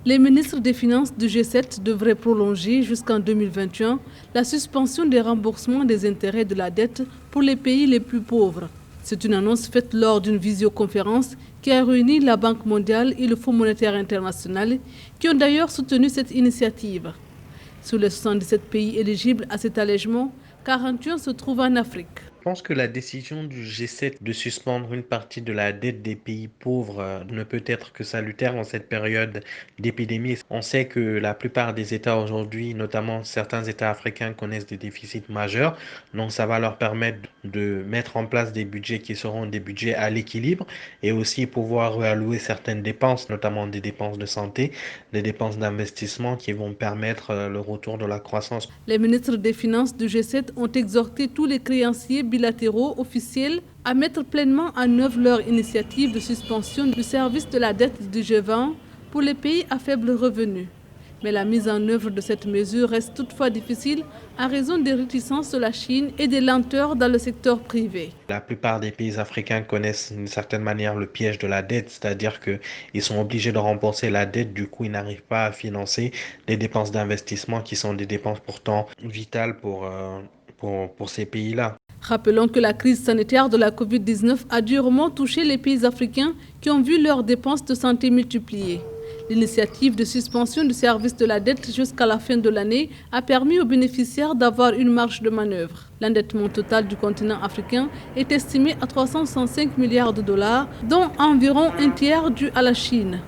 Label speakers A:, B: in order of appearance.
A: Les ministres des Finances du G7 devraient prolonger jusqu'en 2021 la suspension des remboursements des intérêts de la dette pour les pays les plus pauvres. C'est une annonce faite lors d'une visioconférence qui a réuni la Banque mondiale et le Fonds monétaire international, qui ont d'ailleurs soutenu cette initiative. Sur les 77 pays éligibles à cet allègement, 41 se trouvent en Afrique.
B: Je pense que la décision du G7 de suspendre une partie de la dette des pays pauvres ne peut être que salutaire en cette période d'épidémie. On sait que la plupart des États aujourd'hui, notamment certains États africains, connaissent des déficits majeurs. Donc ça va leur permettre de mettre en place des budgets qui seront des budgets à l'équilibre et aussi pouvoir allouer certaines dépenses, notamment des dépenses de santé, des dépenses d'investissement qui vont permettre le retour de la croissance.
A: Les ministres des Finances du G7 ont exhorté tous les créanciers bilatéraux officiels à mettre pleinement en œuvre leur initiative de suspension du service de la dette du G20 pour les pays à faible revenu. Mais la mise en œuvre de cette mesure reste toutefois difficile en raison des réticences de la Chine et des lenteurs dans le secteur privé.
B: La plupart des pays africains connaissent d'une certaine manière le piège de la dette, c'est-à-dire qu'ils sont obligés de rembourser la dette, du coup ils n'arrivent pas à financer des dépenses d'investissement qui sont des dépenses pourtant vitales pour ces pays-là.
A: Rappelons que la crise sanitaire de la Covid-19 a durement touché les pays africains qui ont vu leurs dépenses de santé multipliées. L'initiative de suspension du service de la dette jusqu'à la fin de l'année a permis aux bénéficiaires d'avoir une marge de manœuvre. L'endettement total du continent africain est estimé à 365 milliards de dollars, dont environ un tiers dû à la Chine.